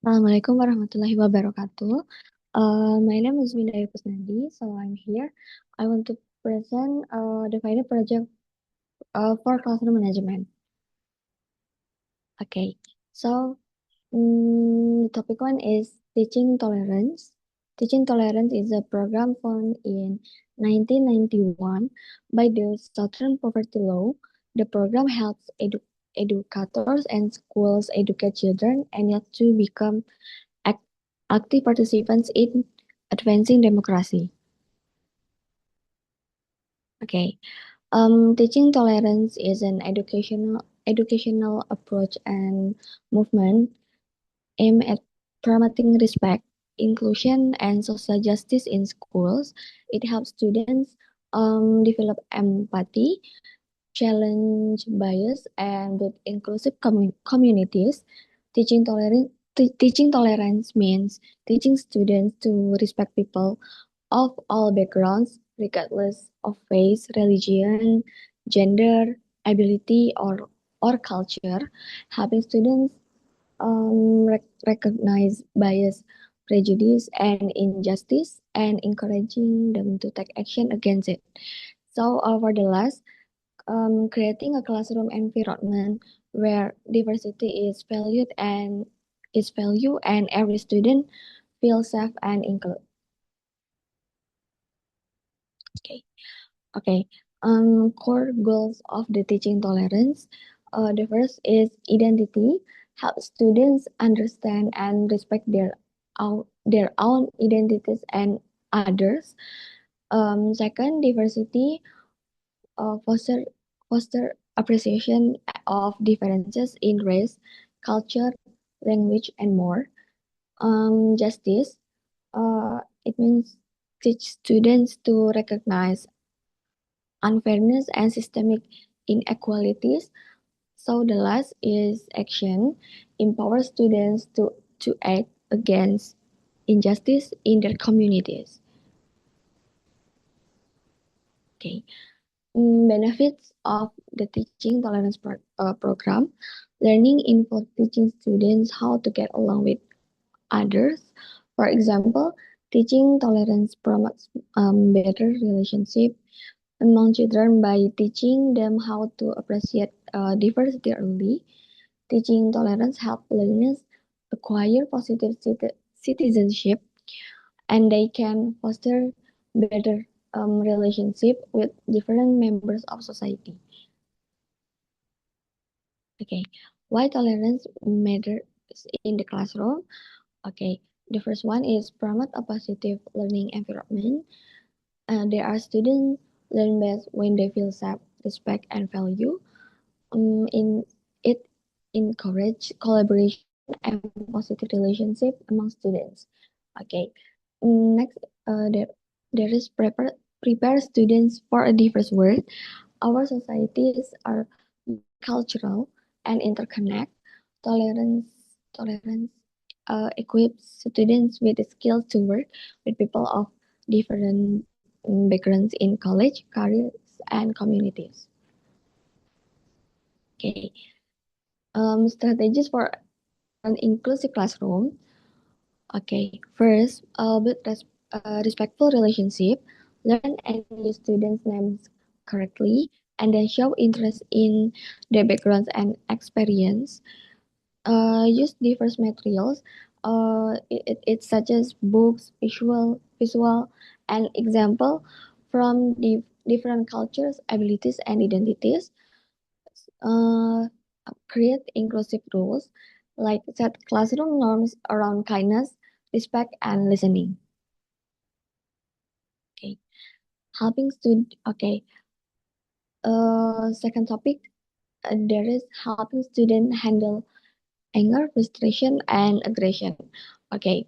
Assalamualaikum warahmatullahi wabarakatuh. My name is Winda Kusnadi, so I'm here. I want to present the final project for classroom management. Okay, so topic one is teaching tolerance. Teaching tolerance is a program formed in 1991 by the Southern Poverty Law. The program helps educators and schools educate children and yet to become act- active participants in advancing democracy. Okay. Teaching tolerance is an educational approach and movement aimed at promoting respect, inclusion, and social justice in schools. It helps students develop empathy, challenge bias, and build inclusive communities. Teaching tolerance means teaching students to respect people of all backgrounds, regardless of race, religion, gender, ability, or culture. Helping students recognize bias, prejudice, and injustice, and encouraging them to take action against it. So, for the last, creating a classroom environment where diversity is valued and every student feels safe and included. Okay. Okay. Core goals of the teaching tolerance. The first is identity. Help students understand and respect their own identities and others. Second, diversity. Foster appreciation of differences in race, culture, language, and more. Justice. It means teach students to recognize unfairness and systemic inequalities. So the last is action, empower students to act against injustice in their communities. Okay. Benefits of the teaching tolerance program. Learning involves teaching students how to get along with others. For example, teaching tolerance promotes better relationship among children by teaching them how to appreciate diversity early. Teaching tolerance helps learners acquire positive citizenship and they can foster better relationship with different members of society. Okay, why tolerance matters in the classroom? Okay, the first one is promote a positive learning environment. There are students learn best when they feel safe, respect, and value. In it encourage collaboration and positive relationship among students. Okay. Next, there is prepare students for a diverse world. Our societies are cultural and interconnect. Tolerance equips students with the skills to work with people of different backgrounds in college, careers, and communities. Okay. Strategies for an inclusive classroom. Okay, first, build respectful relationship, learn and use students' names correctly, and then show interest in their backgrounds and experience. Use diverse materials. It such as books, visual, and example from different cultures, abilities, and identities. Uh, Create inclusive rules, like set classroom norms around kindness, respect, and listening. Okay, helping student. Okay, second topic, there is helping student handle anger, frustration, and aggression. Okay,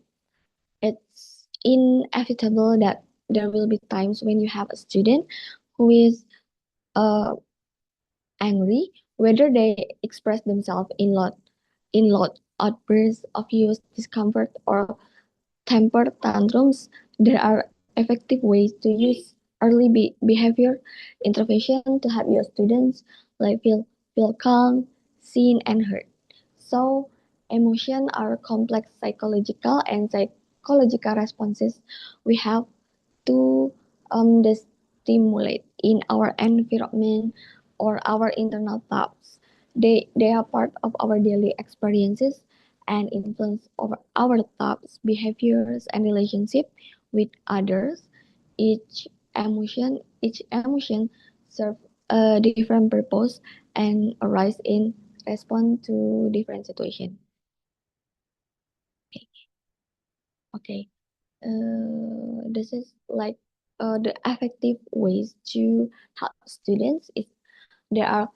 it's inevitable that there will be times when you have a student who is uh angry, whether they express themselves in loud outbursts of use, discomfort, or temper tantrums. There are effective ways to use early behavior intervention to help your students like feel calm, seen, and heard. So Emotion are complex psychological responses we have to stimulate in our environment or our internal thoughts. They are part of our daily experiences and influence over our thoughts, behaviors, and relationship with others. Each emotion serve a different purpose and arise in response to different situation. Okay. Okay. This is like the effective ways to help students is there are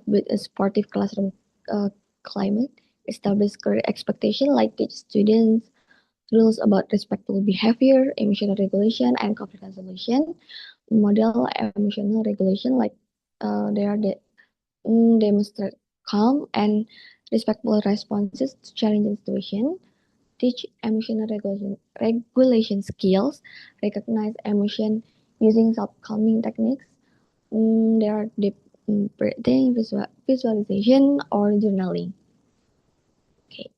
with a supportive classroom uh, climate, establish clear expectation like teach students rules about respectful behavior, emotional regulation, and conflict resolution, model emotional regulation like they are demonstrate calm and respectful responses to challenging situations, teach emotional regulation skills, recognize emotion using self-calming techniques. There are deep breathing, visualization, or journaling. Okay,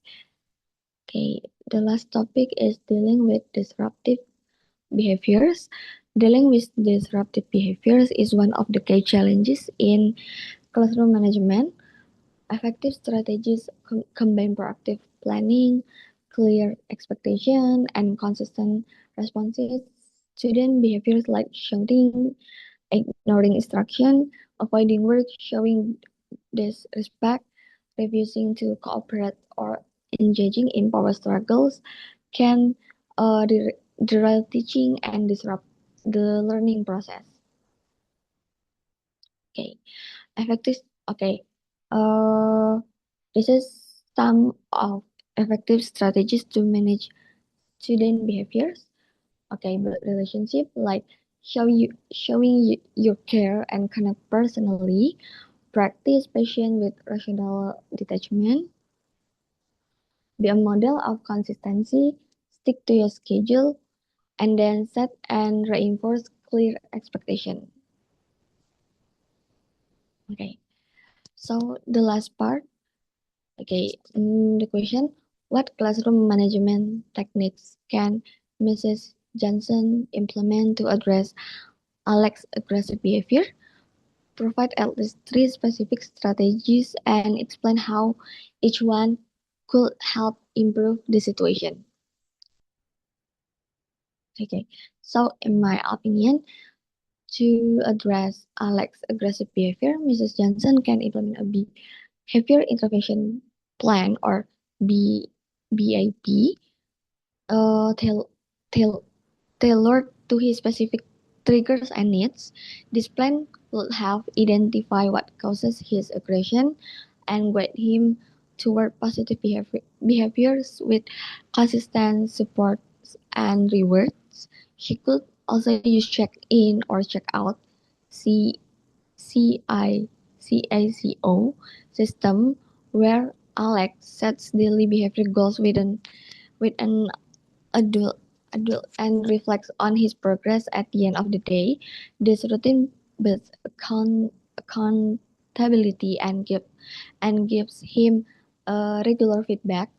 okay. The last topic is dealing with disruptive behaviors. Dealing with disruptive behaviors is one of the key challenges in classroom management. Effective strategies combine proactive planning, clear expectation, and consistent responses. Student behaviors like shouting, ignoring instruction, avoiding work, showing disrespect, refusing to cooperate, or engaging in power struggles can derail teaching and disrupt the learning process. Okay, effective. Okay, uh, this is some of effective strategies to manage student behaviors. Okay, but relationship like your care and connect personally. Practice patience with rational detachment. Be a model of consistency. Stick to your schedule, and then set and reinforce clear expectation. Okay. So the last part. Okay, the question, what classroom management techniques can Mrs. Johnson implement to address Alex's aggressive behavior? Provide at least three specific strategies and explain how each one could help improve the situation. Okay, so in my opinion, to address Alex's aggressive behavior, Mrs. Johnson can implement a behavior intervention plan or B BIP tail, tail, tailored to his specific triggers and needs. This plan will help identify what causes his aggression and guide him toward positive behaviors with consistent support and rewards. He could also use check in or check out C CI CICO system where Alex sets daily behavior goals with an adult adult and reflects on his progress at the end of the day. This routine builds accountability and gives him regular feedback.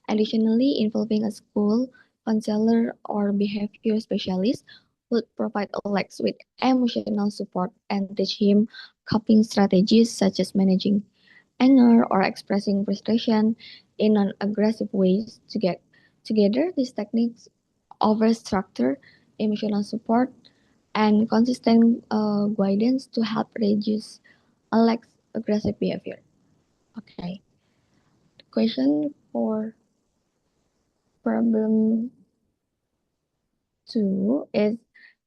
Additionally, involving a school counselor or behavior specialist would provide Alex with emotional support and teach him coping strategies such as managing anger or expressing frustration in non-aggressive ways. Together, these techniques offer structure, emotional support, and consistent guidance to help reduce Alex's aggressive behavior. Okay. Question for problem 2 is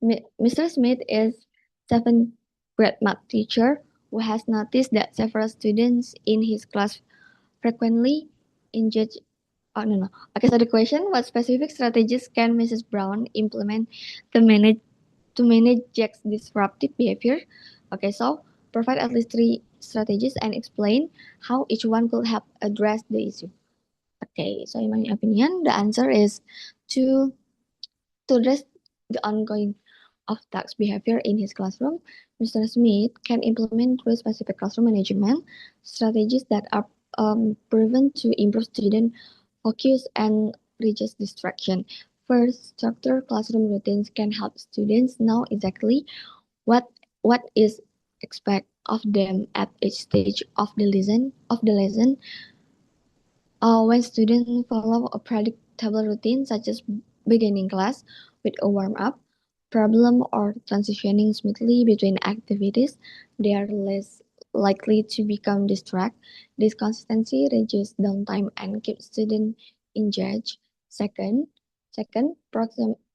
Mr. Smith is seventh grade math teacher who has noticed that several students in his class frequently engage. Oh, no, no. Okay, so the question, what specific strategies can Mrs. Brown implement to manage Jack's disruptive behavior? Okay, so provide at least three strategies and explain how each one could help address the issue. Okay, so in my opinion, the answer is to address the ongoing of Jack's behavior in his classroom. Mr. Smith can implement three specific classroom management strategies that are proven to improve student focus and reduce distraction. First, structured classroom routines can help students know exactly what what is expected of them at each stage of the lesson. When students follow a predictable routine, such as beginning class with a warm up, problem, or transitioning smoothly between activities, they are less likely to become distracted. This consistency reduces downtime and keeps students engaged. Second,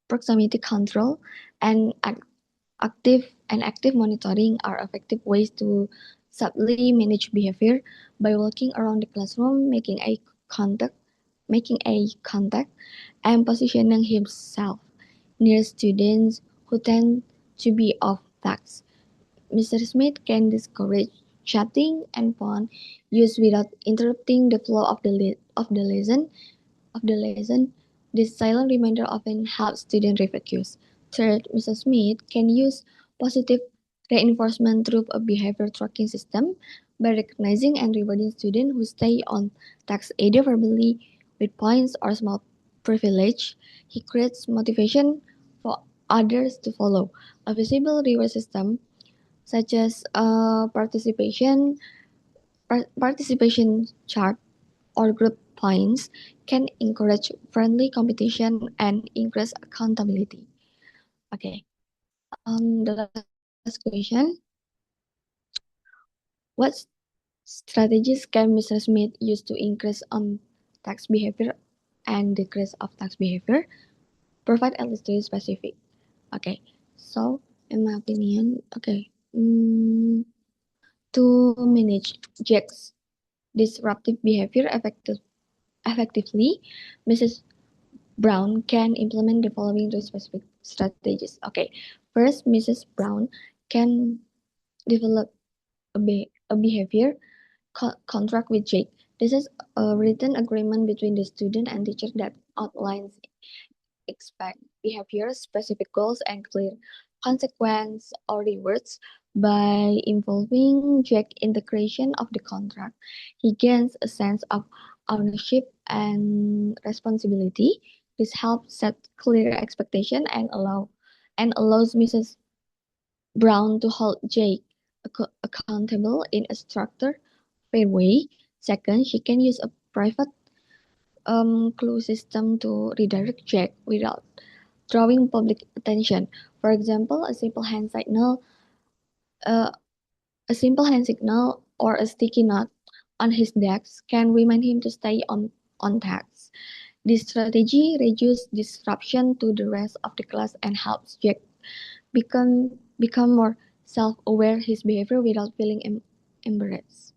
proximity control and active monitoring are effective ways to subtly manage behavior by walking around the classroom, contact, making eye contact, and positioning himself near students who tend to be off task. Mr. Smith can discourage chatting and phone use without interrupting the flow of the lesson. This silent reminder often helps students refocus. Third, Mr. Smith can use positive reinforcement through a behavior tracking system by recognizing and rewarding students who stay on task either verbally with points or small privilege. He creates motivation for others to follow. A visible reward system such as participation chart or group points can encourage friendly competition and increase accountability. Okay. The last question: what strategies can Mr. Smith use to increase tax behavior and decrease of tax behavior? Provide at least 3 specific. Okay. So, in my opinion, okay. To manage Jack's disruptive behavior effectively, Mrs. Brown can implement the following 3 specific strategies. Okay, first, Mrs. Brown can develop a behavior contract with Jake. This is a written agreement between the student and teacher that outlines expect behavior, specific goals, and clear consequence or rewards. By involving Jack in the creation of the contract, he gains a sense of ownership and responsibility. This helps set clear expectation and allows Mrs. Brown to hold Jake accountable in a structured, fair way. Second, she can use a private clue system to redirect Jack without drawing public attention. For example, uh, a simple hand signal or a sticky note on his desk can remind him to stay on task. This strategy reduces disruption to the rest of the class and helps Jack become more self-aware his behavior without feeling embarrassed.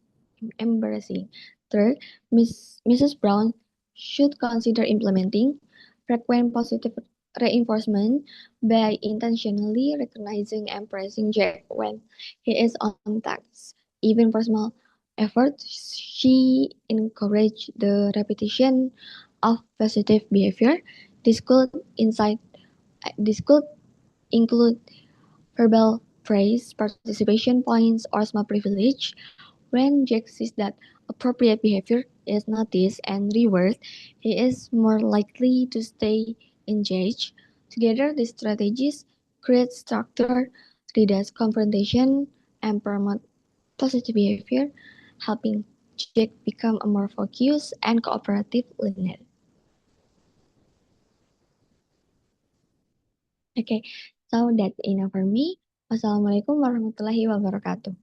Embarrassing. Third, Mrs. Brown should consider implementing frequent positive reinforcement by intentionally recognizing and praising Jack when he is on task. Even for small efforts, she encouraged the repetition of positive behavior. This could incite this could include verbal praise, participation points, or small privilege. When Jack sees that appropriate behavior is noticed and rewarded, he is more likely to stay engaged. Together, these strategies create structure, reduce confrontation, and promote positive behavior, helping Jack become a more focused and cooperative learner. Okay, so that's enough for me. Wassalamualaikum warahmatullahi wabarakatuh.